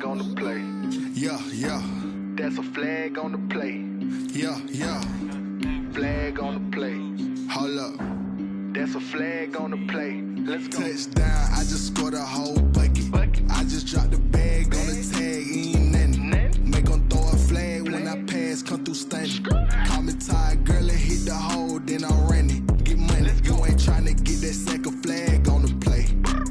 on the play. Yeah, yeah. That's a flag on the play. Yeah, yeah. Flag on the play. Hold up. That's a flag on the play. Let's go. Touchdown, I just scored a whole bucket. I just dropped the bag on the tag, ain't nothing. Make 'em throw a flag when I pass, come through stunning. Call me tired, girl, and hit the hole, then I'm running. Get money, you ain't tryna get that second flag on the play.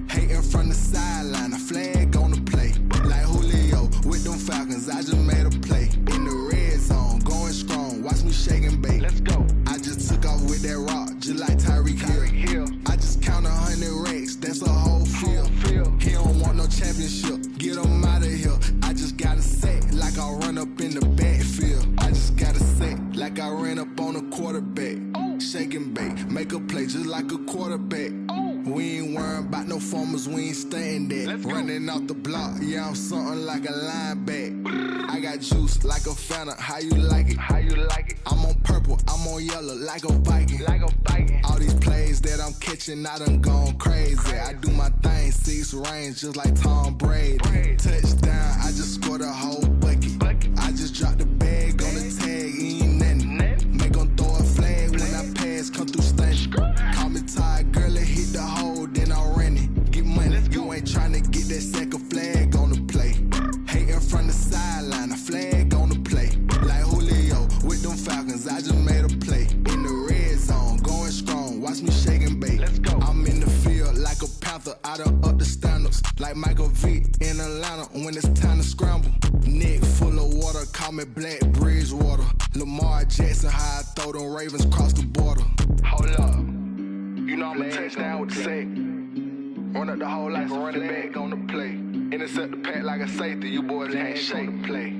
Hating from the sideline, a flag on the play. Like Julio with them Falcons, I just made a play. In the red zone, going strong, watch me shake and bake. Let's go. I just took off with that rock, just like Tyreek Hill. I just count 100 racks, that's a whole field. He don't want no championship, get him out of here. I just gotta say, like I run up in the backfield. I just gotta say, like I ran up on a quarterback. Shake and bake, make a play just like a quarterback. We ain't worrying about no formers, we ain't staying there. Running off the block, yeah, I'm something like a linebacker. I got juice like a Fanta, how you like it? How you like it? I'm on purple, I'm on yellow like a Viking. Like a Viking. All these plays that I'm catching, I done gone crazy. I do my thing, 6 range just like Tom Brady. Touchdown, I just scored a whole bucket. I just dropped the bag on the tag, ain't nothing. Make 'em throw a flag when I pass, come through stunning. Call me tired, girl, and hit the hole, then I'm running. Get money, you ain't tryna get that second flag on the play. Hating from the sideline, a flag on the play. Like Julio with them Falcons, I just made a play. In the red zone, going strong, watch me shake and bake. Let's go. I'm in the field like a Panther, I done up the standards. Like Michael Vick in Atlanta when it's time to scramble. Neck full of water, call me Black Bridgewater. Lamar Jackson, how I throw them Ravens cross the border. Hold up. You know I'm a touchdown with the sack. Run up the hole like a running back on the play. Intercept the pack like a safety. You boys can't shake the play.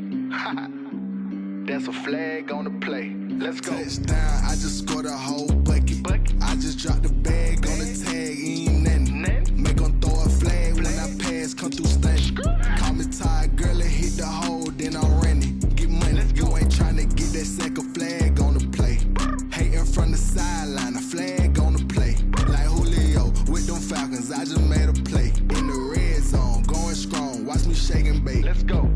That's a flag on the play. Let's go. Touchdown, I just scored a whole bucket. I just dropped the bag on the tag, ain't nothing. Make 'em throw a flag when I pass, come through stunning. Call me tired, girl, and hit the hole, then I'm running. Get money, you ain't tryna get that second flag on the play. Hating from the sideline, a flag on the play. Like Julio with them Falcons, I just made a play. In the red zone, going strong, watch me shake and bake. Let's go.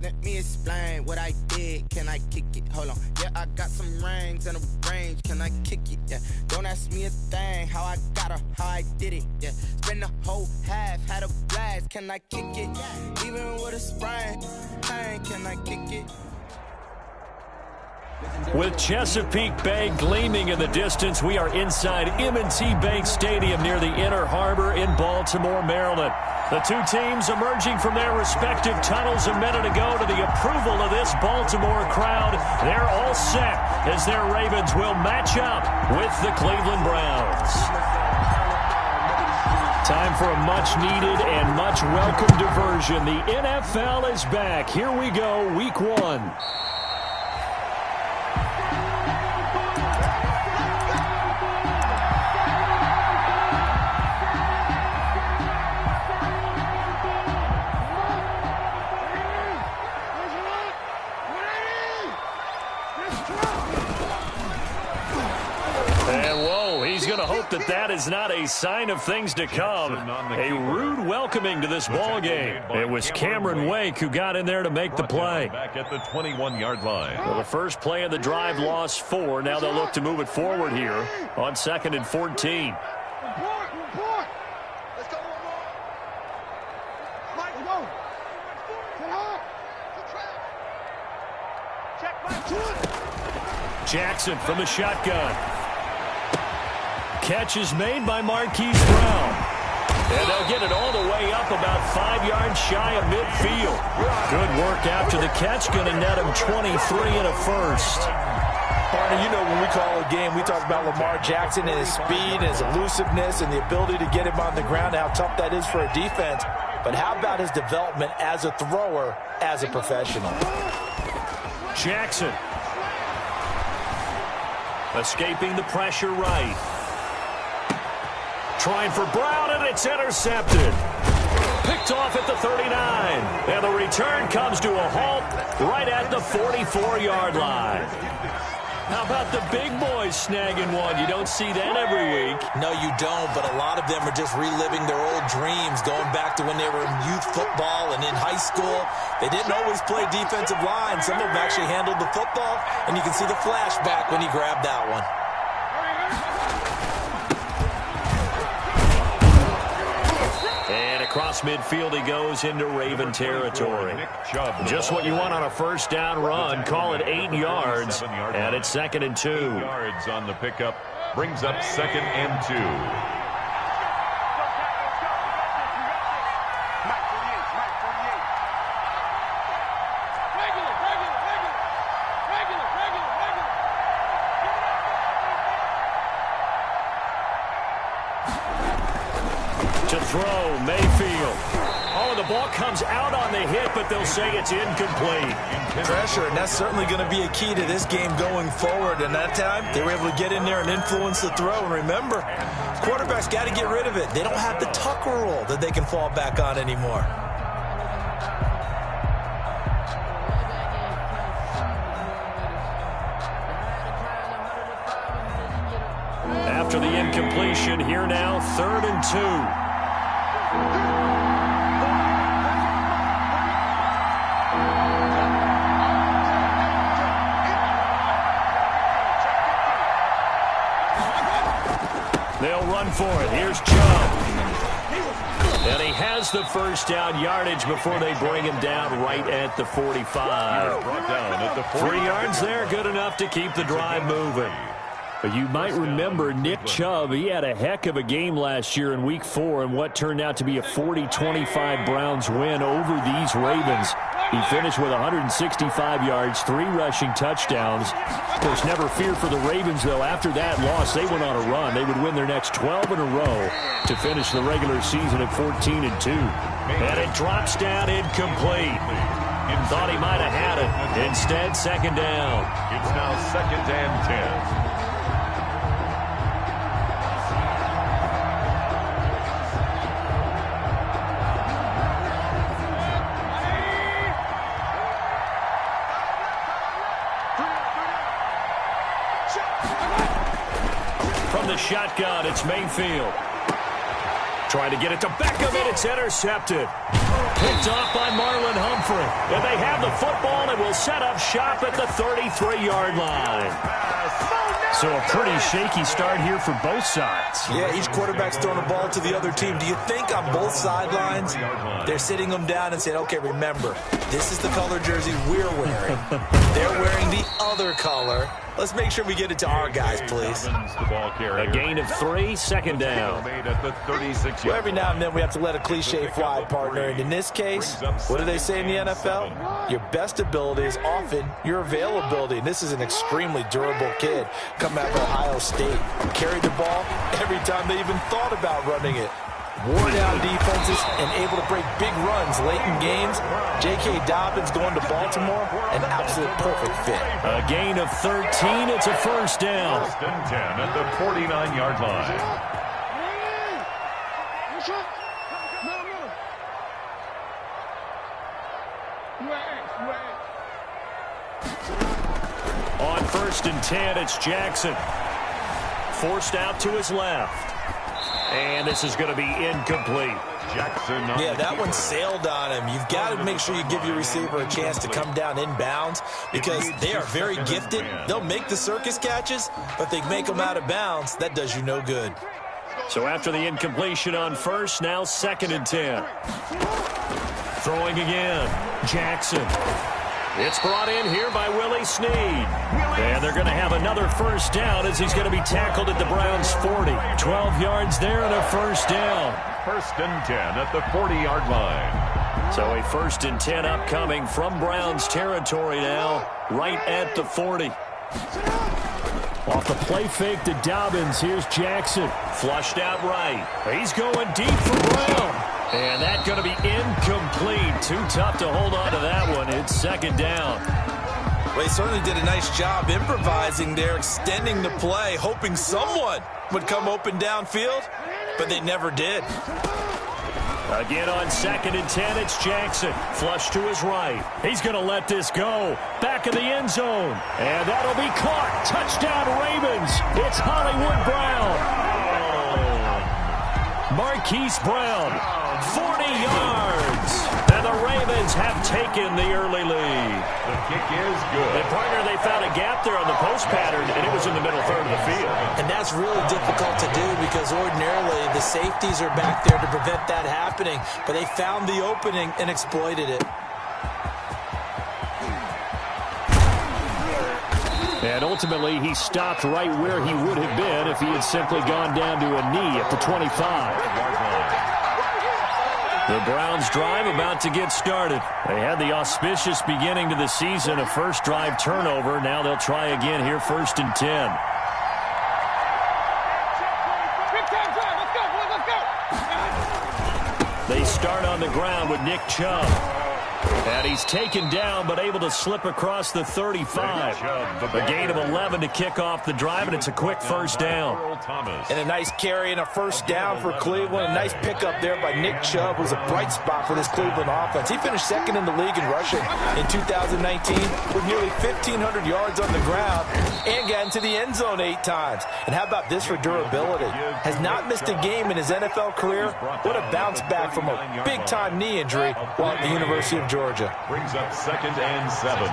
Let me explain what I did. Can I kick it? Hold on. Yeah, I got some rings and a range. Can I kick it? Yeah. Don't ask me a thing. How I got her, how I did it. Yeah. Spend the whole half, had a blast. Can I kick it? Even with a sprain, can I kick it? With Chesapeake Bay gleaming in the distance, we are inside M&T Bank Stadium near the Inner Harbor in Baltimore, Maryland. The two teams emerging from their respective tunnels a minute ago to the approval of this Baltimore crowd. They're all set as their Ravens will match up with the Cleveland Browns. Time for a much-needed and much-welcome diversion. The NFL is back. Here we go, Week 1. That is not a sign of things to come. A rude welcoming to this ball game. It was Cameron Wake who got in there to make the play. Back at the 21-yard line. Well, the first play of the drive lost 4. Now they'll look to move it forward here on 2nd and 14. Jackson from the shotgun. Catch is made by Marquise Brown. And they'll get it all the way up about 5 yards shy of midfield. Good work after the catch. Going to net him 23 and a first. Barney, you know when we call a game, we talk about Lamar Jackson and his speed and his elusiveness and the ability to get him on the ground, how tough that is for a defense. But how about his development as a thrower, as a professional? Jackson. Escaping the pressure right. Trying for Brown, and it's intercepted. Picked off at the 39. And the return comes to a halt right at the 44-yard line. How about the big boys snagging one? You don't see that every week. No, you don't, but a lot of them are just reliving their old dreams, going back to when they were in youth football and in high school. They didn't always play defensive line. Some of them actually handled the football, and you can see the flashback when he grabbed that one. And across midfield he goes into Raven territory. Just what you want on a first down run. Call it 8 yards, and it's 2nd and 2. 8 yards on the pickup brings up 2nd and 2. To throw, Mayfield. Oh, the ball comes out on the hit, but they'll say it's incomplete. Pressure, and that's certainly going to be a key to this game going forward. And that time, they were able to get in there and influence the throw. And remember, quarterbacks got to get rid of it. They don't have the tuck rule that they can fall back on anymore. After the incompletion, here now, 3rd and 2. They'll run for it. Here's Chubb. And he has the first down yardage before they bring him down right at the 45. 3 yards there, good enough to keep the drive moving. But you might remember Nick Chubb, he had a heck of a game last year in Week 4 in what turned out to be a 40-25 Browns win over these Ravens. He finished with 165 yards, 3 rushing touchdowns. Of course, never fear for the Ravens, though. After that loss, they went on a run. They would win their next 12 in a row to finish the regular season at 14-2. And it drops down incomplete. Thought he might have had it. Instead, 2nd down. It's now 2nd and 10. From the shotgun, it's Mayfield. Trying to get it to Beckham, and it's intercepted. Picked off by Marlon Humphrey. And they have the football and will set up shop at the 33-yard line. So a pretty shaky start here for both sides. Yeah, each quarterback's throwing the ball to the other team. Do you think on both sidelines they're sitting them down and saying, okay, remember, this is the color jersey we're wearing. They're wearing the other color. Let's make sure we get it to our guys, please. A gain of 3, 2nd down. Well, every now and then we have to let a cliche fly, partner. And in this case, what do they say in the NFL? Your best ability is often your availability. And this is an extremely durable kid coming out of Ohio State. Carried the ball every time they even thought about running it. Wore down defenses and able to break big runs late in games. J.K. Dobbins going to Baltimore, an absolute perfect fit. A gain of 13. It's a first down. 1st and 10 at the 49-yard line. On 1st and 10, it's Jackson. Forced out to his left. And this is going to be incomplete. Jackson. Yeah, that one sailed on him. You've got to make sure you give your receiver a chance to come down inbounds because they are very gifted. They'll make the circus catches, but they make them out of bounds. That does you no good. So after the incompletion on first, now 2nd and 10. Throwing again. Jackson. It's brought in here by Willie Snead. And they're going to have another first down as he's going to be tackled at the Browns' 40. 12 yards there and a first down. 1st and 10 at the 40-yard line. So a 1st and 10 upcoming from Browns territory now, right at the 40. Off the play fake to Dobbins, here's Jackson. Flushed out right. He's going deep for Brown. And that's going to be incomplete. Too tough to hold on to that one. It's 2nd down. Well, he certainly did a nice job improvising there, extending the play, hoping someone would come open downfield, but they never did. Again on 2nd and 10, it's Jackson. Flush to his right. He's going to let this go. Back in the end zone. And that'll be caught. Touchdown Ravens. It's Hollywood Brown. Marquise Brown, 40 yards. And the Ravens have taken the early lead. The kick is good. And partner, they found a gap there on the post pattern, and it was in the middle third of the field. And that's really difficult to do because ordinarily the safeties are back there to prevent that happening. But they found the opening and exploited it. And ultimately, he stopped right where he would have been if he had simply gone down to a knee at the 25. The Browns drive about to get started. They had the auspicious beginning to the season, a first drive turnover. Now they'll try again here, 1st and 10. They start on the ground with Nick Chubb. And he's taken down, but able to slip across the 35. A gain of 11 to kick off the drive, and it's a quick first down. And a nice carry and a first down for Cleveland. A nice pickup there by Nick Chubb was a bright spot for this Cleveland offense. He finished 2nd in the league in rushing in 2019 with nearly 1,500 yards on the ground and got into the end zone 8 times. And how about this for durability? Has not missed a game in his NFL career. What a bounce back from a big-time knee injury while at the University of Georgia. Brings up 2nd and 7.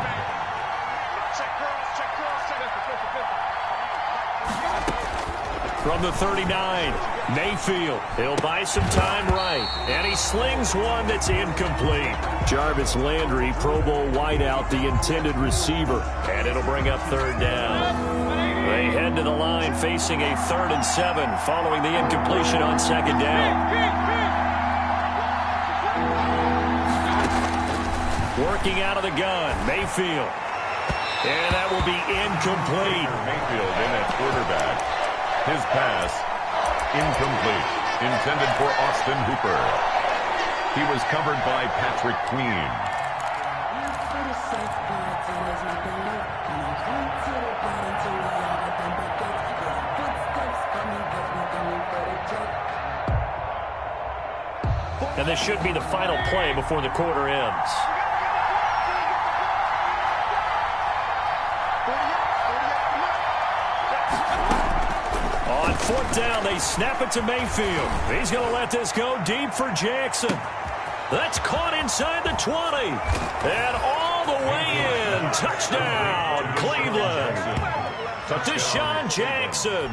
From the 39, Mayfield. He'll buy some time right. And he slings one that's incomplete. Jarvis Landry, Pro Bowl wideout, the intended receiver. And it'll bring up 3rd down. They head to the line facing a 3rd and 7 following the incompletion on 2nd down. Working out of the gun, Mayfield. And that will be incomplete. Mayfield in at quarterback. His pass, incomplete. Intended for Austin Hooper. He was covered by Patrick Queen. And this should be the final play before the quarter ends. On 4th down, they snap it to Mayfield. He's going to let this go deep for Jackson. That's caught inside the 20. And all the way in. Touchdown, Cleveland. Deshaun Jackson.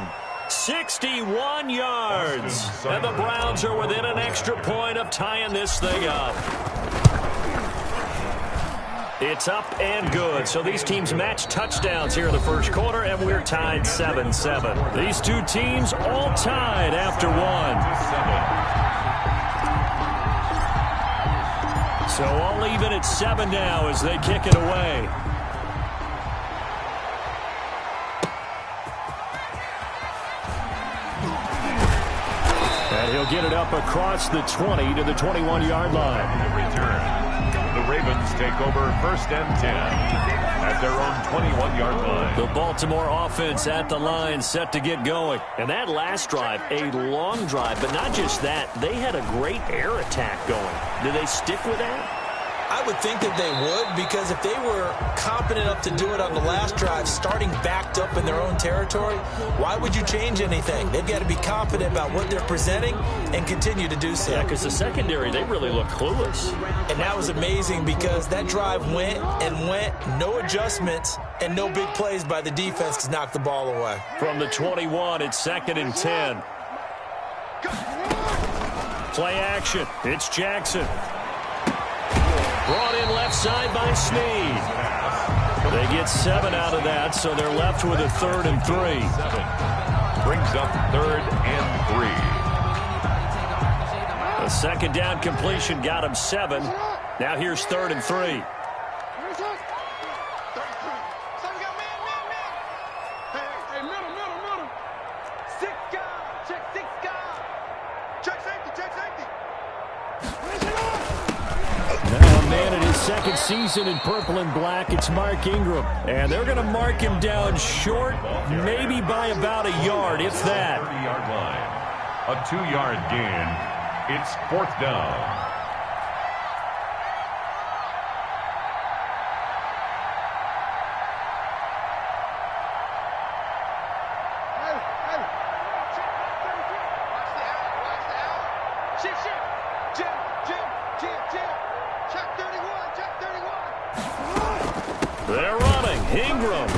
61 yards. And the Browns are within an extra point of tying this thing up. It's up and good. So these teams match touchdowns here in the first quarter, and we're tied 7-7. These two teams all tied after one. So all even at 7 now as they kick it away. And he'll get it up across the 20 to the 21-yard line. The return. The Ravens take over 1st and 10 at their own 21-yard line. The Baltimore offense at the line, set to get going. And that last drive, a long drive, but not just that. They had a great air attack going. Do they stick with that? I would think that they would, because if they were competent enough to do it on the last drive, starting backed up in their own territory, why would you change anything? They've got to be confident about what they're presenting and continue to do so. Yeah, because the secondary, they really look clueless. And that was amazing because that drive went and went, no adjustments, and no big plays by the defense to knock the ball away. From the 21, it's 2nd and 10. Play action. It's Jackson. Brought in left side by Snead. They get 7 out of that, so they're left with a 3rd and 3. Brings up 3rd and 3. A 2nd down completion got him 7. Now here's 3rd and 3. Second season in purple and black, it's Mark Ingram. And they're going to mark him down short, maybe by about a yard, if that. 30-yard line. A 2-yard gain. It's 4th down. They're running. Ingram.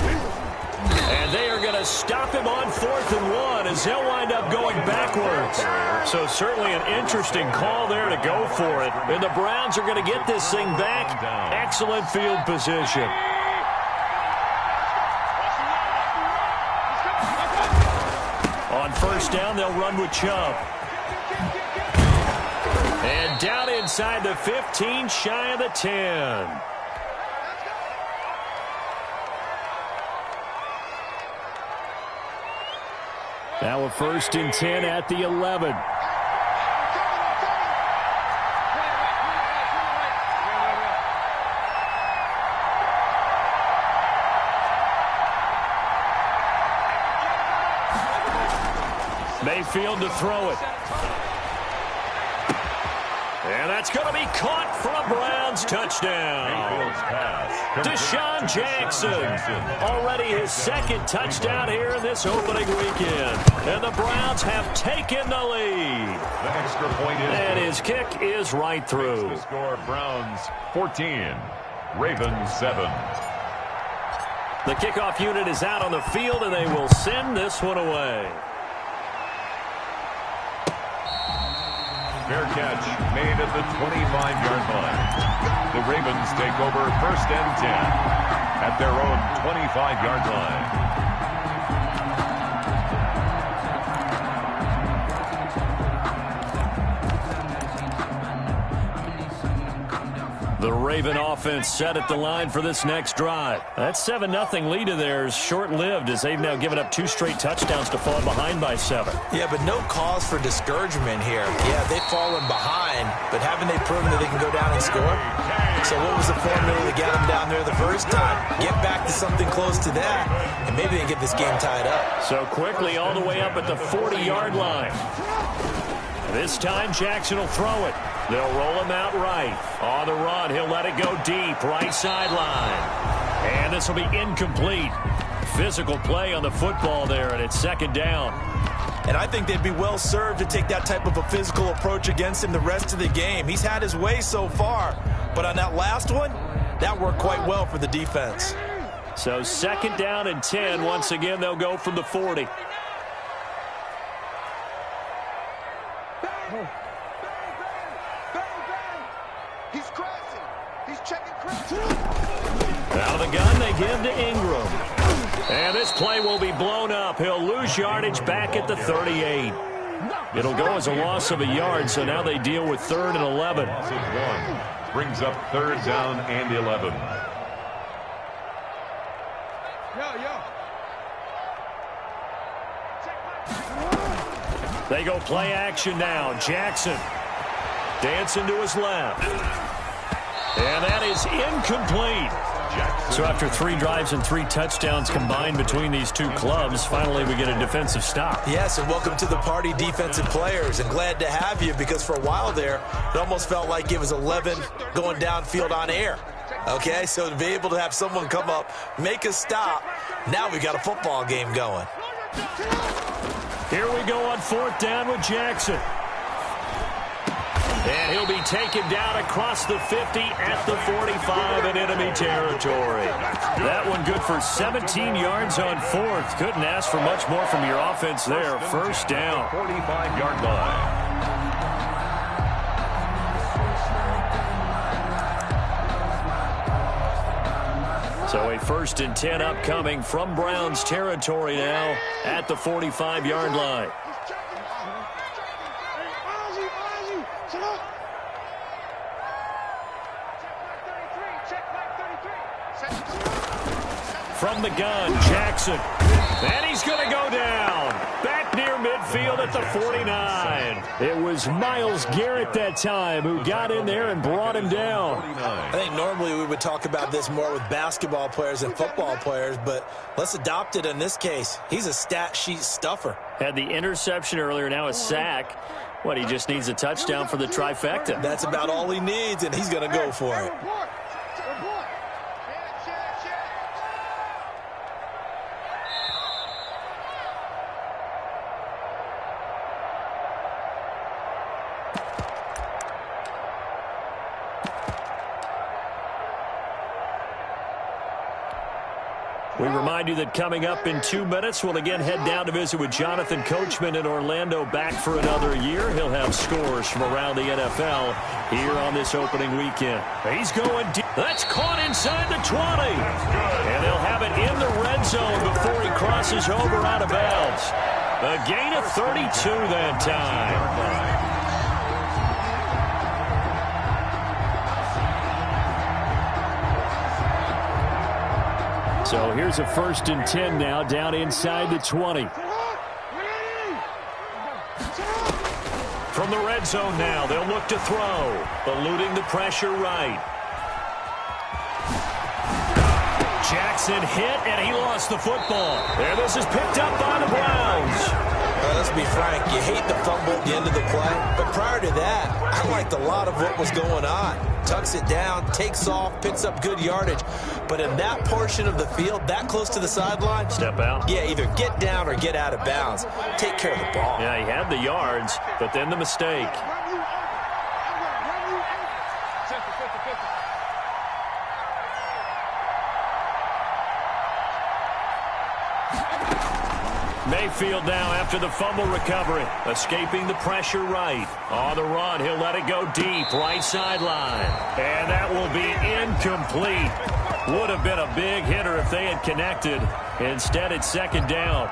And they are going to stop him on 4th and 1 as they'll wind up going backwards. So certainly an interesting call there to go for it. And the Browns are going to get this thing back. Excellent field position. On 1st down, they'll run with Chubb. And down inside the 15, shy of the 10. Now a 1st and 10 at the 11. Mayfield to throw it. And that's going to be caught for a Browns touchdown. Deshaun Jackson, already his 2nd touchdown here in this opening weekend. And the Browns have taken the lead. The extra point is and his kick is right through. The score, Browns 14, Ravens 7. The kickoff unit is out on the field, and they will send this one away. Fair catch made at the 25-yard line. The Ravens take over 1st and 10 at their own 25-yard line. The Raven offense set at the line for this next drive. That 7-0 lead of theirs short-lived as they've now given up 2 straight touchdowns to fall behind by 7. Yeah, but no cause for discouragement here. Yeah, they've fallen behind, but haven't they proven that they can go down and score? So what was the formula to get them down there the first time? Get back to something close to that, and maybe they can get this game tied up. So quickly all the way up at the 40-yard line. This time Jackson will throw it. They'll roll him out right. On the run, he'll let it go deep, right sideline. And this will be incomplete. Physical play on the football there, and it's 2nd down. And I think they'd be well served to take that type of a physical approach against him the rest of the game. He's had his way so far, but on that last one, that worked quite well for the defense. So 2nd down and 10. Once again, they'll go from the 40. Out of the gun, they give to Ingram. And this play will be blown up. He'll lose yardage back at the 38. It'll go as a loss of a yard, so now they deal with 3rd and 11. Brings up 3rd down and 11. They go play action now. Jackson dancing to his left. And that is incomplete. So after 3 drives and 3 touchdowns combined between these two clubs, finally we get a defensive stop. Yes, and welcome to the party, defensive players. And glad to have you, because for a while there, it almost felt like it was 11 going downfield on air. Okay, so to be able to have someone come up, make a stop, now we got a football game going. Here we go on 4th down with Jackson. And he'll be taken down across the 50 at the 45 in enemy territory. That one good for 17 yards on 4th. Couldn't ask for much more from your offense there. 1st down. 45-yard line. So a 1st and 10 upcoming from Browns territory now at the 45-yard line. From the gun, Jackson. And he's going to go down. Back near midfield at the 49. It was Myles Garrett that time who got in there and brought him down. I think normally we would talk about this more with basketball players and football players, but let's adopt it in this case. He's a stat sheet stuffer. Had the interception earlier, now a sack. What, he just needs a touchdown for the trifecta. That's about all he needs, and he's going to go for it. We remind you that coming up in 2 minutes, we'll again head down to visit with Jonathan Coachman in Orlando, back for another year. He'll have scores from around the NFL here on this opening weekend. He's going deep. That's caught inside the 20. And they'll have it in the red zone before he crosses over out of bounds. A gain of 32 that time. So here's a 1st and 10 now, down inside the 20. From the red zone now, they'll look to throw, eluding the pressure right. Jackson hit, and he lost the football. And this is picked up by the Browns. Let's be frank, you hate the fumble at the end of the play, but prior to that, I liked a lot of what was going on. Tucks it down, takes off, picks up good yardage, but in that portion of the field, that close to the sideline, step out. Yeah, either get down or get out of bounds. Take care of the ball. Yeah, he had the yards, but then the mistake. Mayfield now after the fumble recovery, escaping the pressure right. On the run, he'll let it go deep, right sideline. And that will be incomplete. Would have been a big hitter if they had connected. Instead, it's 2nd down.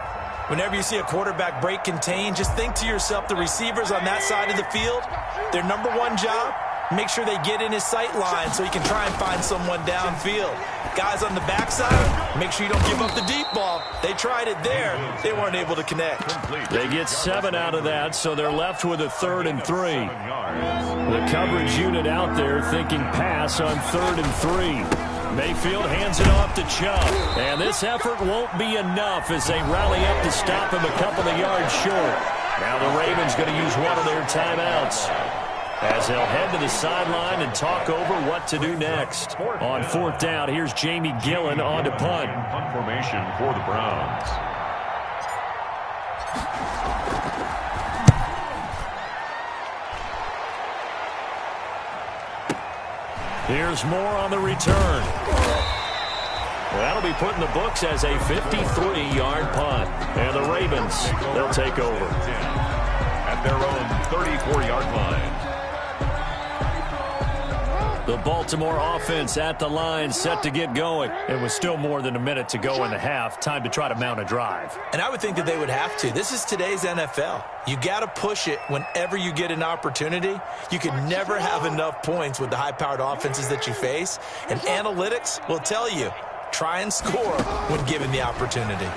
Whenever you see a quarterback break contain, just think to yourself, the receivers on that side of the field, their number one job, make sure they get in his sight line so he can try and find someone downfield. Guys on the backside, make sure you don't give up the deep ball. They tried it there. They weren't able to connect. They get 7 out of that, so they're left with a 3rd and 3. The coverage unit out there thinking pass on 3rd and 3. Mayfield hands it off to Chubb. And this effort won't be enough as they rally up to stop him a couple of yards short. Now the Ravens going to use one of their timeouts, as they'll head to the sideline and talk over what to do next. On 4th down, here's Jamie Gillen on to punt. Punt formation for the Browns. Here's Moore on the return. That'll be put in the books as a 53-yard punt. And the Ravens, they'll take over At their own 34-yard line. The Baltimore offense at the line, set to get going. It was still more than a minute to go in the half. Time to try to mount a drive. And I would think that they would have to. This is today's NFL. You got to push it whenever you get an opportunity. You can never have enough points with the high-powered offenses that you face. And analytics will tell you, try and score when given the opportunity.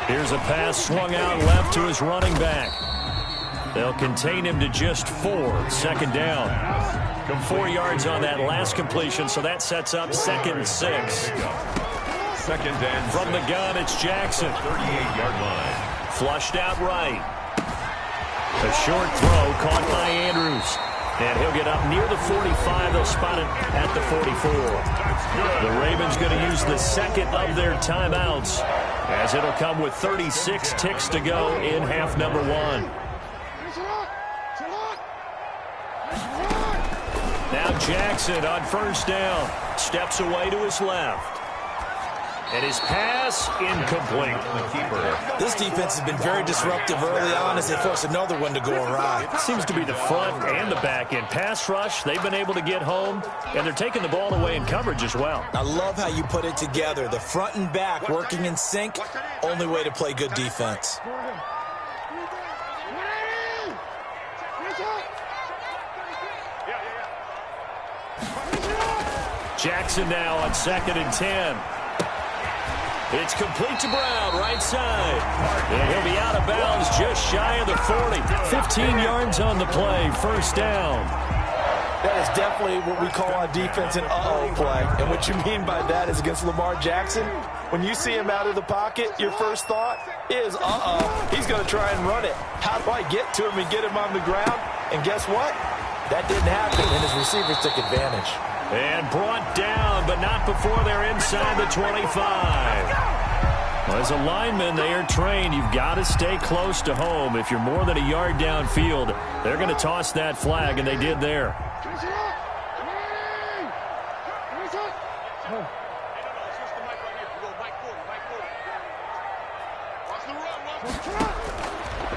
Here's a pass swung out left to his running back. They'll contain him to just 4. 2nd down. 4 yards on that last completion, so that sets up 2nd and 6. 2nd and from the gun, it's Jackson. 38-yard line. Flushed out right. A short throw caught by Andrews. And he'll get up near the 45. They'll spot it at the 44. The Ravens going to use the 2nd of their timeouts, as it'll come with 36 ticks to go in half number 1. Now Jackson on 1st down. Steps away to his left. And his pass incomplete. The keeper. This defense has been very disruptive early on as they force another one to go awry. Seems to be the front and the back end. Pass rush, they've been able to get home, and they're taking the ball away in coverage as well. I love how you put it together. The front and back working in sync. Only way to play good defense. Jackson now on 2nd and 10. It's complete to Brown, right side. And he'll be out of bounds just shy of the 40. 15 yards on the play, 1st down. That is definitely what we call on defense an uh-oh play. And what you mean by that is against Lamar Jackson, when you see him out of the pocket, your first thought is, he's going to try and run it. How do I get to him and get him on the ground? And guess what? That didn't happen, and his receivers took advantage. And brought down, but not before they're inside the 25. Well, as a lineman, they are trained. You've got to stay close to home. If you're more than a yard downfield, they're going to toss that flag, and they did there.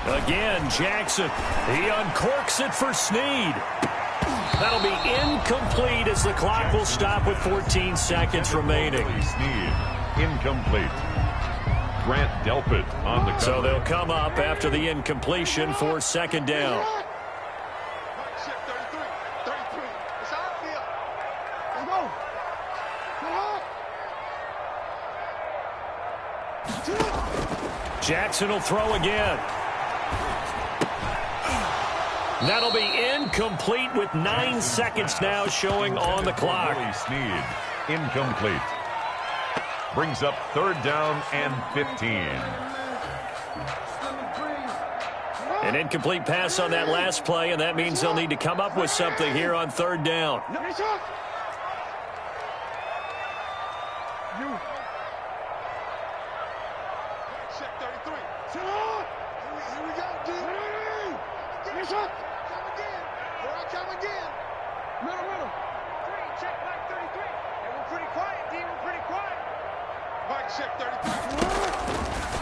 Again, Jackson. He uncorks it for Snead. That'll be incomplete as the clock will stop with 14 seconds remaining. Snead, incomplete. Grant Delpit on the cover. So they'll come up after the incompletion for second down. Jackson will throw again. That'll be incomplete with 9 seconds now showing on the clock. Snead, incomplete. Brings up third down and 15. An incomplete pass on that last play, and that means they'll need to come up with something here on third down.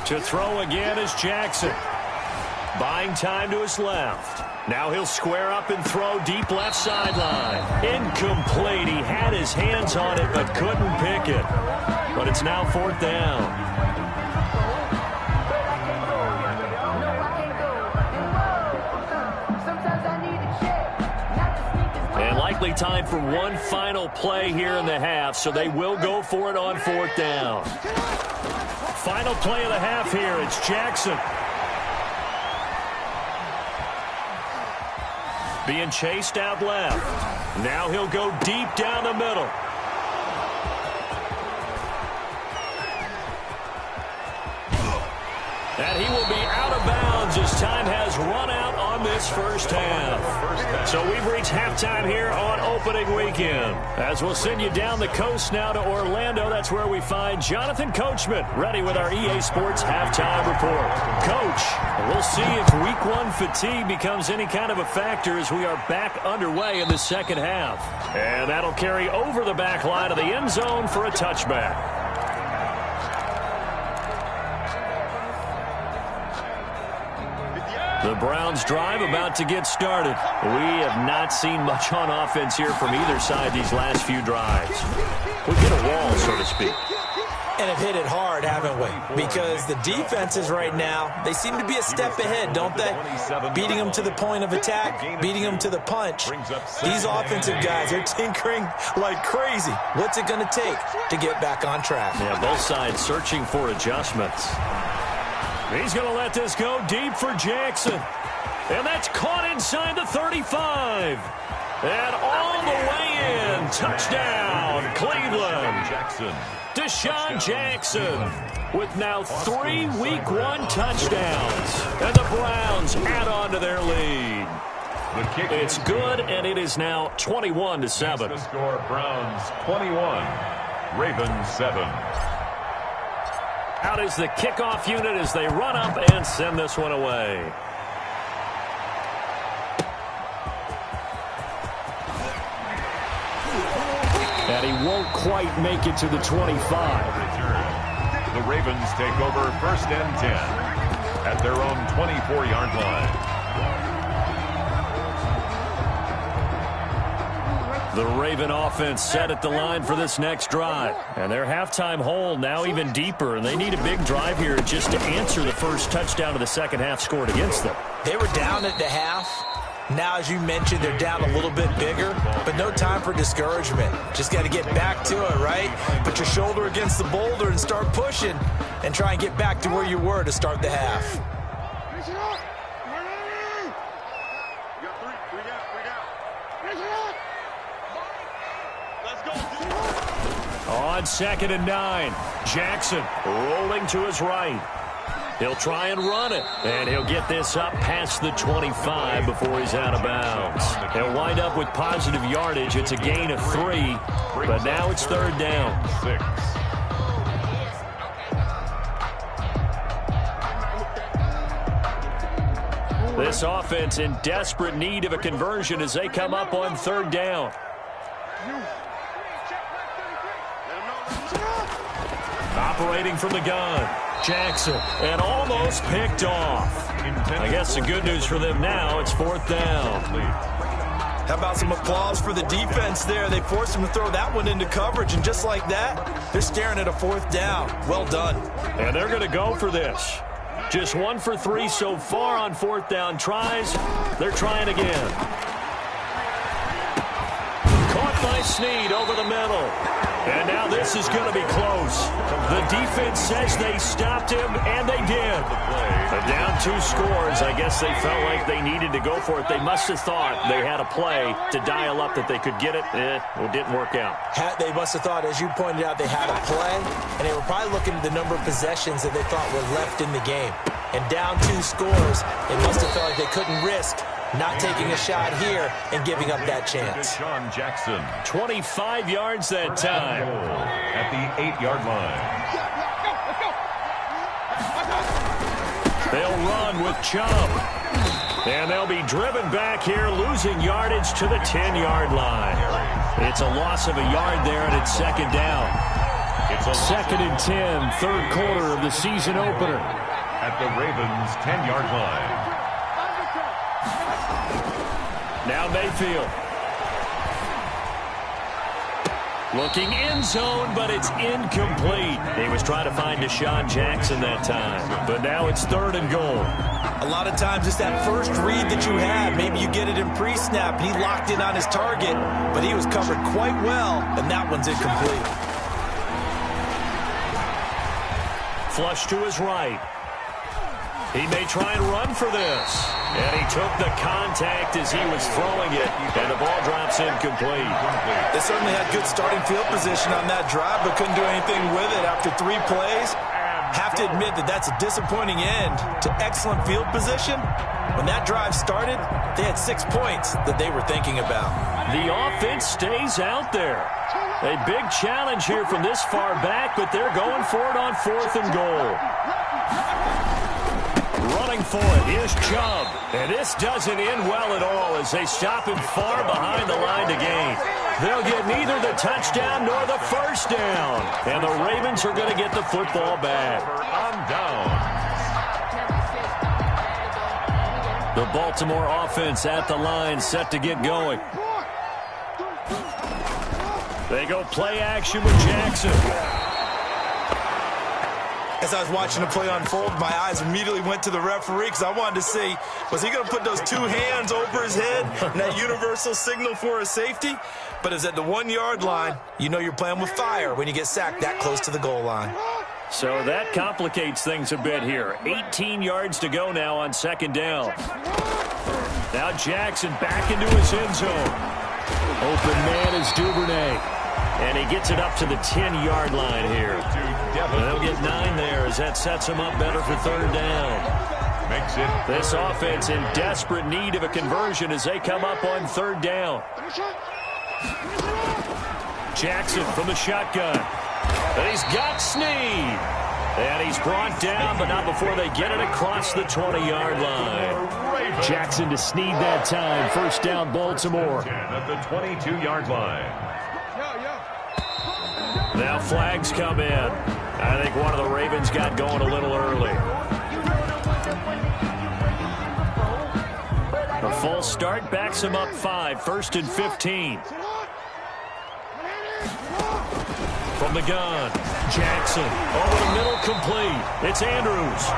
To throw again is Jackson. Buying time to his left. Now he'll square up and throw deep left sideline. Incomplete. He had his hands on it but couldn't pick it. But it's now fourth down. And likely time for one final play here in the half, so they will go for it on fourth down. Final play of the half here. It's Jackson. Being chased out left. Now he'll go deep down the middle. And he will be out of bounds as time has run out on this first half. So we've reached halftime here on opening weekend. As we'll send you down the coast now to Orlando, that's where we find Jonathan Coachman ready with our EA Sports halftime report. Coach, we'll see if week one fatigue becomes any kind of a factor as we are back underway in the second half. And that'll carry over the back line of the end zone for a touchback. The Browns drive about to get started. We have not seen much on offense here from either side these last few drives. We've hit a wall, so to speak. And have hit it hard, haven't we? Because the defenses right now, they seem to be a step ahead, don't they? Beating them to the point of attack, beating them to the punch. These offensive guys are tinkering like crazy. What's it going to take to get back on track? Yeah, both sides searching for adjustments. He's going to let this go deep for Jackson. And that's caught inside the 35. And all the way in. Touchdown, Cleveland. Deshaun Jackson with now 3 week one touchdowns. And the Browns add on to their lead. It's good, and it is now 21-7. The score, Browns 21, Ravens 7. Out is the kickoff unit as they run up and send this one away. And he won't quite make it to the 25. The Ravens take over first and 10 at their own 24-yard line. The Raven offense set at the line for this next drive. And their halftime hole now even deeper, and they need a big drive here just to answer the first touchdown of the second half scored against them. They were down at the half. Now, as you mentioned, they're down a little bit bigger, but no time for discouragement. Just got to get back to it, right? Put your shoulder against the boulder and start pushing and try and get back to where you were to start the half. On 2nd and 9, Jackson rolling to his right. He'll try and run it, and he'll get this up past the 25 before he's out of bounds. He'll wind up with positive yardage. It's a gain of 3, but now it's 3rd down. 6. This offense in desperate need of a conversion as they come up on 3rd down. Operating from the gun, Jackson, and almost picked off. I guess the good news for them now, it's 4th down. How about some applause for the defense there? They forced him to throw that one into coverage, and just like that, they're staring at a 4th down. Well done. And they're going to go for this. Just 1 for 3 so far on 4th down tries. They're trying again. Caught by Snead over the middle. And now this is going to be close. The defense says they stopped him, and they did. But down 2 scores, I guess they felt like they needed to go for it. They must have thought they had a play to dial up that they could get it. It didn't work out. They must have thought, as you pointed out, they had a play, and they were probably looking at the number of possessions that they thought were left in the game. And down 2 scores, they must have felt like they couldn't risk not taking a shot here and giving up that chance. Sean Jackson. 25 yards that time. At the 8-yard line. They'll run with Chubb. And they'll be driven back here, losing yardage to the 10-yard line. It's a loss of a yard there, and it's 2nd down. It's a 2nd and 10, 3rd quarter of the season opener. At the Ravens' 10-yard line. Now Mayfield. Looking end zone, but it's incomplete. He was trying to find Deshaun Jackson that time. But now it's 3rd and goal. A lot of times it's that first read that you had. Maybe you get it in pre-snap. He locked in on his target, but he was covered quite well, and that one's incomplete. Flush to his right. He may try and run for this. And he took the contact as he was throwing it, and the ball drops incomplete. They certainly had good starting field position on that drive, but couldn't do anything with it after 3 plays. Have to admit that that's a disappointing end to excellent field position. When that drive started, they had 6 points that they were thinking about. The offense stays out there. A big challenge here from this far back, but they're going for it on 4th and goal. Running for it, here's Chubb. And this doesn't end well at all as they stop him far behind the line to gain. They'll get neither the touchdown nor the 1st down. And the Ravens are going to get the football back. On down. The Baltimore offense at the line, set to get going. They go play action with Jackson. As I was watching the play unfold, my eyes immediately went to the referee because I wanted to see, was he going to put those 2 hands over his head and that universal signal for a safety? But it's at the 1-yard line. You know you're playing with fire when you get sacked that close to the goal line. So that complicates things a bit here. 18 yards to go now on 2nd down. Now Jackson back into his end zone. Open man is Duvernay. And he gets it up to the 10-yard line here. They'll get 9 there as that sets him up better for 3rd down. Makes it. This offense in desperate need of a conversion as they come up on 3rd down. Jackson from the shotgun. And he's got Snead. And he's brought down, but not before they get it across the 20-yard line. Jackson to Snead that time. 1st down, Baltimore. At the 22-yard line. Now flags come in. I think one of the Ravens got going a little early. A full start backs him up 5. 1st and 15. From the gun, Jackson over the middle, complete. It's Andrews.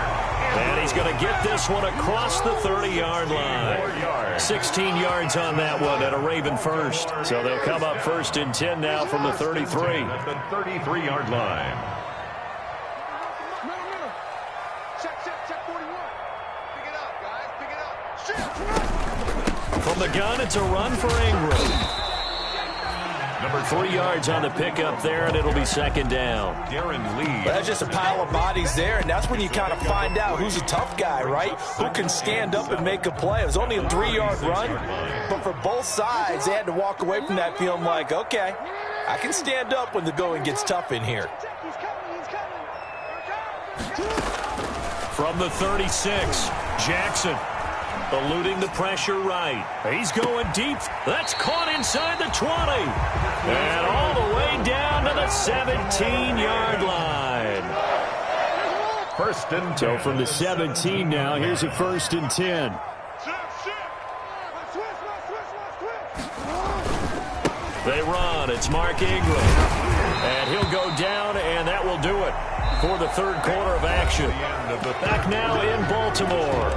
And he's going to get this one across the 30-yard line. 16 yards on that one at a Raven first. So they'll come up 1st and 10 now from the 33. At the 33-yard line. From the gun, it's a run for Ingram. 3 yards on the pickup there, and it'll be second down. Darren Lee. Well, that's just a pile of bodies there, and that's when you kind of find out who's a tough guy, right? Who can stand up and make a play. It was only a 3-yard run, but for both sides, they had to walk away from that feeling like, okay, I can stand up when the going gets tough in here. From the 36, Jackson eluding the pressure right. He's going deep. That's caught inside the 20. And all the way down to the 17-yard line. First and 10. So from the 17 now, here's a first and 10. They run. It's Mark Ingram. And he'll go down, and that will do it for the third quarter of action. Back now in Baltimore.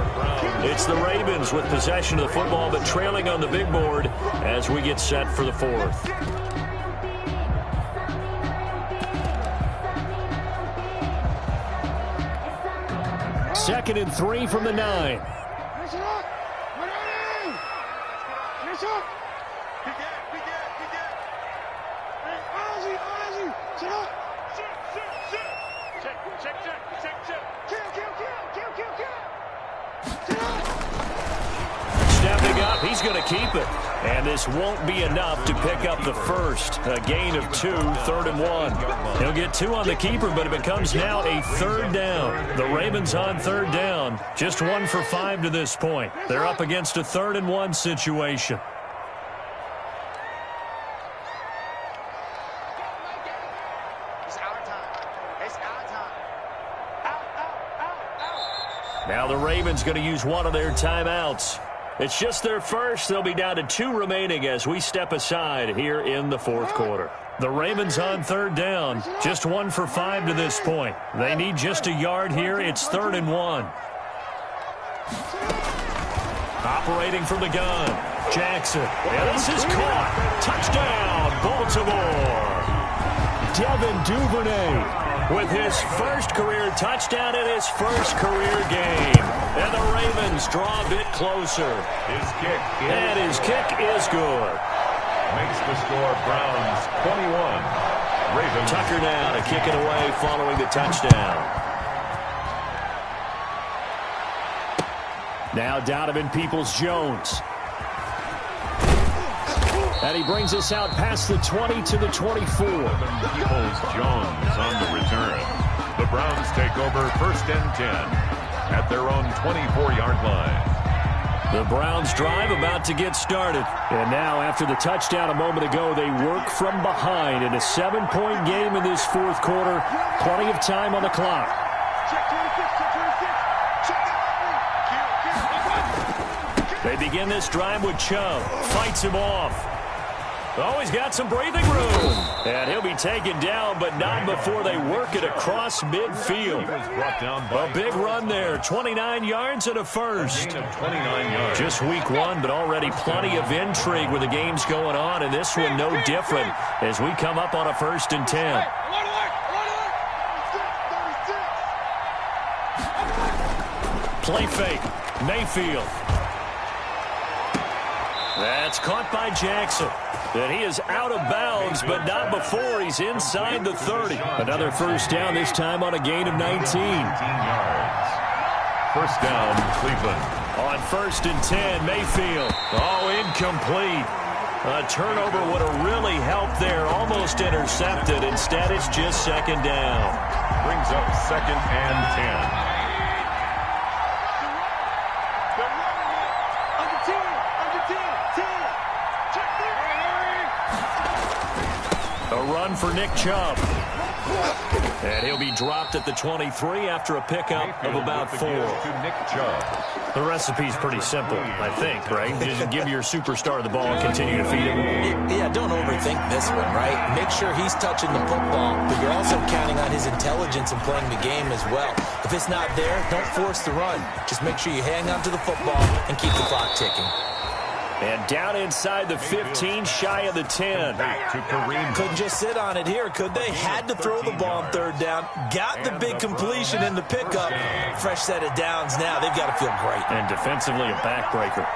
It's the Ravens with possession of the football, but trailing on the big board as we get set for the fourth. Second and 3 from the 9. Stepping up, he's going to keep it. And this won't be enough to pick up the first. A gain of 2, 3rd and 1. He'll get 2 on the keeper, but it becomes now a 3rd down. The Ravens on 3rd down. Just 1 for 5 to this point. They're up against a 3rd and 1 situation. Now the Ravens going to use one of their timeouts. It's just their first. They'll be down to 2 remaining as we step aside here in the fourth quarter. The Ravens on 3rd down. Just 1 for 5 to this point. They need just a yard here. It's 3rd and 1. Operating from the gun. Jackson. And this is caught. Touchdown, Baltimore. Devin Duvernay with his first career touchdown in his first career game. And the Ravens draw a bit closer. His kick is good. Makes the score Browns 21. Ravens. Tucker now to kick it away following the touchdown. Now Donovan Peoples-Jones. And he brings us out past the 20 to the 24. Peoples-Jones on the return. The Browns take over 1st and 10 at their own 24-yard line. The Browns drive about to get started. And now after the touchdown a moment ago, they work from behind in a 7-point game in this fourth quarter. Plenty of time on the clock. They begin this drive with Chubb. Fights him off. Oh, he's got some breathing room. And he'll be taken down, but not before they work it across midfield. A big run there. 29 yards and a first. 29 yards. Just week 1, but already plenty of intrigue with the games going on, and this one no different as we come up on a 1st and 10. Play fake. Mayfield. That's caught by Jackson. And he is out of bounds, but not before he's inside the 30. Another first down, this time on a gain of 19. 19 yards. First down, Cleveland. On 1st and 10, Mayfield. Oh, incomplete. A turnover would have really helped there. Almost intercepted. Instead, it's just 2nd down. Brings up 2nd and 10. A run for Nick Chubb. And he'll be dropped at the 23 after a pickup of about 4. To Nick Chubb. The recipe's pretty simple, I think, right? Just give your superstar the ball and continue to feed him. Yeah, don't overthink this one, right? Make sure he's touching the football, but you're also counting on his intelligence in playing the game as well. If it's not there, don't force the run. Just make sure you hang on to the football and keep the clock ticking. And down inside the 15, shy of the 10. To Kareem. Couldn't just sit on it here, could they? Had to throw the ball on 3rd down. Got the big completion in the pickup. Fresh set of downs now. They've got to feel great. And defensively, a backbreaker.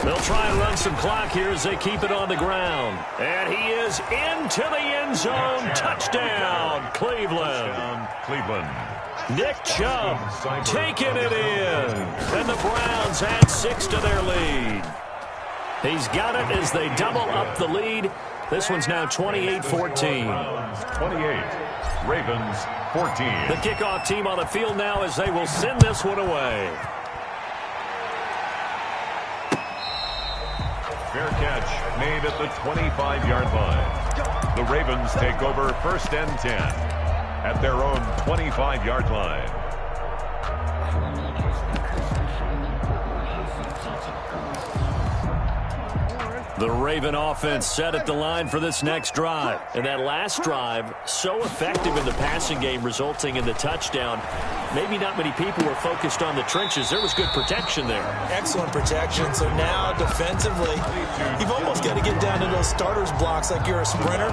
They'll try and run some clock here as they keep it on the ground. And he is into the end zone. Touchdown, Cleveland. Cleveland. Nick Chubb taking it in. And the Browns add 6 to their lead. He's got it as they double up the lead. This one's now 28-14. 28. Ravens 14. The kickoff team on the field now as they will send this one away. Fair catch made at the 25-yard line. The Ravens take over 1st and 10 at their own 25-yard line. The Raven offense set at the line for this next drive. And that last drive, so effective in the passing game, resulting in the touchdown. Maybe not many people were focused on the trenches. There was good protection there. Excellent protection. So now defensively, you've almost got to get down to those starters blocks like you're a sprinter.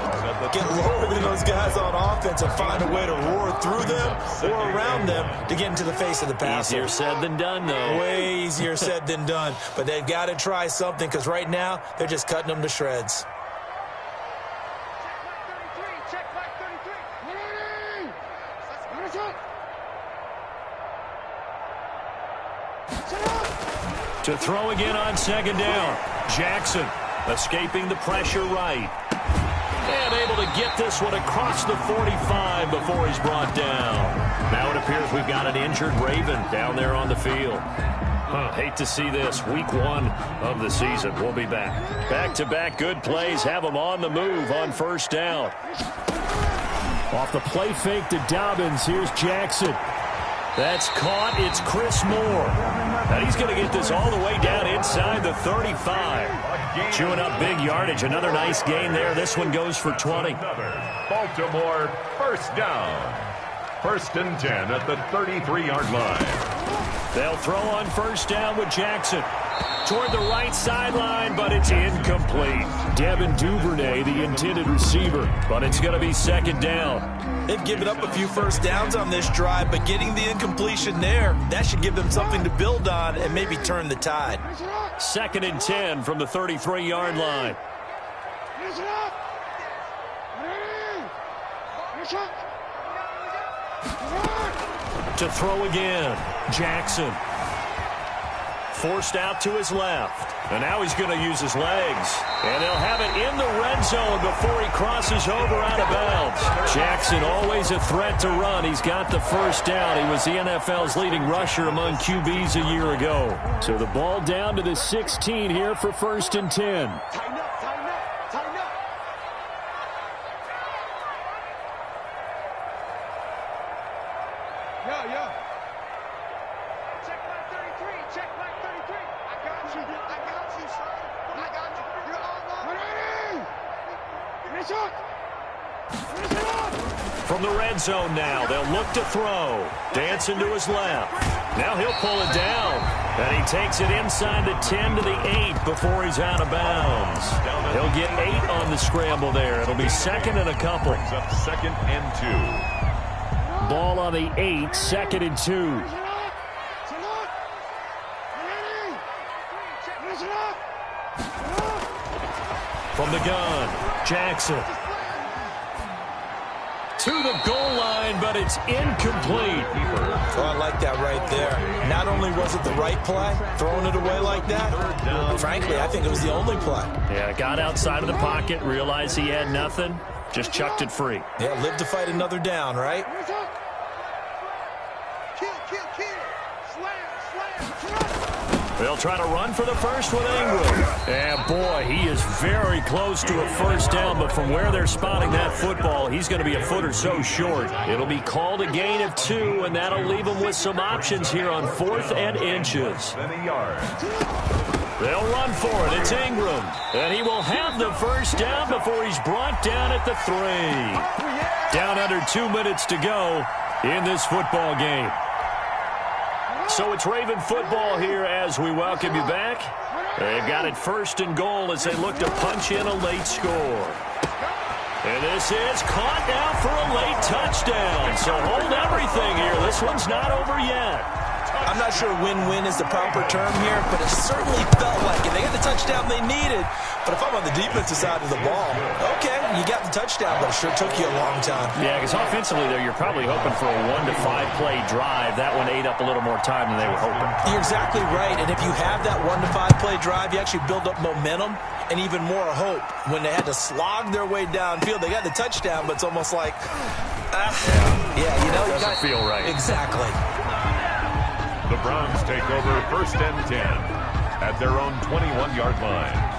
Get lower than those guys on offense and find a way to roar through them or around them to get into the face of the passer. Easier said than done, though. Way easier said than done. But they've got to try something because right now they're just cutting them to shreds. To throw again on 2nd down. Jackson escaping the pressure right. And able to get this one across the 45 before he's brought down. Now it appears we've got an injured Raven down there on the field. Hate to see this. Week 1 of the season. We'll be back. Back-to-back good plays have them on the move on 1st down. Off the play fake to Dobbins. Here's Jackson. That's caught. It's Chris Moore. And he's going to get this all the way down inside the 35. Chewing up big yardage. Another nice gain there. This one goes for 20. Baltimore 1st down. 1st and 10 at the 33-yard line. They'll throw on 1st down with Jackson. Toward the right sideline, but it's incomplete. Devin Duvernay, the intended receiver, but it's going to be 2nd down. They've given up a few 1st downs on this drive, but getting the incompletion there, that should give them something to build on and maybe turn the tide. 2nd and 10 from the 33-yard line. To throw again, Jackson. Forced out to his left. And now he's going to use his legs. And they'll have it in the red zone before he crosses over out of bounds. Jackson always a threat to run. He's got the 1st down. He was the NFL's leading rusher among QBs a year ago. So the ball down to the 16 here for 1st and 10. From the red zone now, they'll look to throw. Dancing to his left. Now he'll pull it down. And he takes it inside the 10 to the 8 before he's out of bounds. He'll get 8 on the scramble there. It'll be 2nd and a couple. Brings up 2nd and 2. Ball on the 8, 2nd and 2. From the gun, Jackson. To the goal line, but it's incomplete. Oh, I like that right there. Not only was it the right play, throwing it away like that, frankly, I think it was the only play. Yeah, got outside of the pocket, realized he had nothing, just chucked it free. Yeah, live to fight another down, right? They'll try to run for the first with Ingram. And boy, he is very close to a 1st down, but from where they're spotting that football, he's going to be a foot or so short. It'll be called a gain of 2, and that'll leave him with some options here on 4th and inches. They'll run for it. It's Ingram. And he will have the 1st down before he's brought down at the 3. Down under 2 minutes to go in this football game. So it's Raven football here as we welcome you back. They've got it 1st and goal as they look to punch in a late score. And this is caught now for a late touchdown. So hold everything here. This one's not over yet. I'm not sure win-win is the proper term here, but it certainly felt like it. They got the touchdown they needed. But if I'm on the defensive side of the ball, okay, you got the touchdown, but it sure took you a long time. Yeah, because offensively there, you're probably hoping for a 1 to 5 play drive. That one ate up a little more time than they were hoping. You're exactly right. And if you have that 1 to 5 play drive, you actually build up momentum and even more hope. When they had to slog their way downfield, they got the touchdown, but it's almost like, yeah, you know, it doesn't feel right. Exactly. The Browns take over 1st and 10 at their own 21-yard line.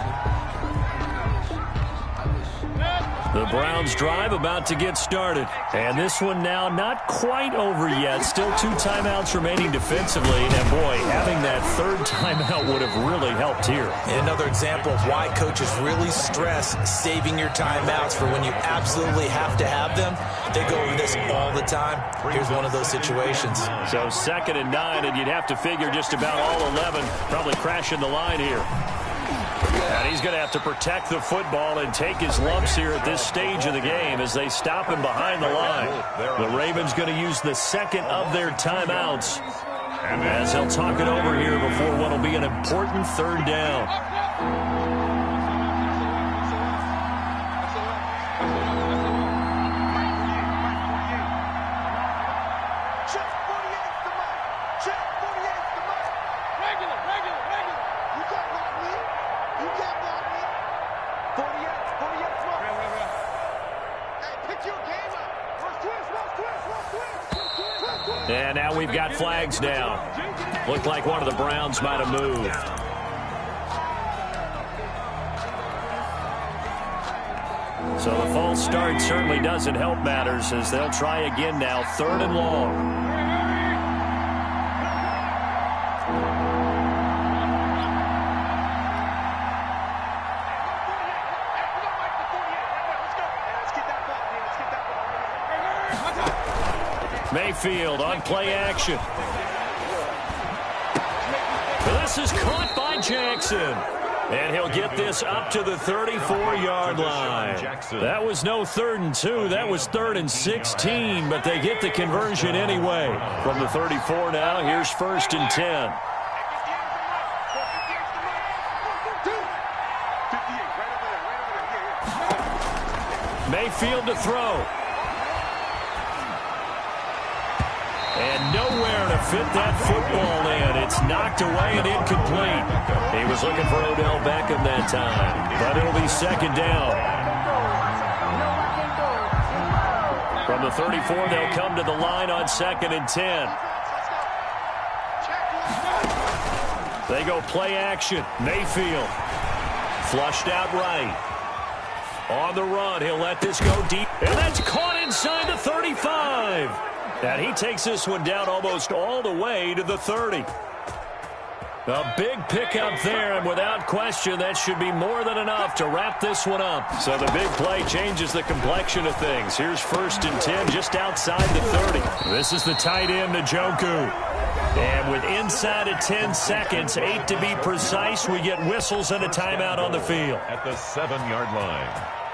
The Browns drive about to get started. And this one now not quite over yet. Still 2 timeouts remaining defensively. And, boy, having that 3rd timeout would have really helped here. And another example of why coaches really stress saving your timeouts for when you absolutely have to have them. They go over this all the time. Here's one of those situations. So 2nd and 9, and you'd have to figure just about all 11 probably crashing the line here. And he's going to have to protect the football and take his lumps here at this stage of the game as they stop him behind the line. The Ravens going to use the 2nd of their timeouts as they'll talk it over here before what will be an important 3rd down. And now we've got flags down. Looked like one of the Browns might have moved. So the false start certainly doesn't help matters as they'll try again now, 3rd and long. Mayfield on play action. This is caught by Jackson. And he'll get this up to the 34-yard line. That was no 3rd and 2. That was 3rd and 16. But they get the conversion anyway. From the 34 now, here's 1st and 10. Mayfield to throw. And nowhere to fit that football in. It's knocked away and incomplete. He was looking for Odell Beckham that time. But it'll be 2nd down. From the 34, they'll come to the line on 2nd and 10. They go play action. Mayfield. Flushed out right. On the run, he'll let this go deep. And that's caught inside the 35. And he takes this one down almost all the way to the 30. A big pickup there, and without question, that should be more than enough to wrap this one up. So the big play changes the complexion of things. Here's 1st and 10 just outside the 30. This is the tight end, Njoku. And with inside of 10 seconds, 8 to be precise, we get whistles and a timeout on the field. At the 7-yard line.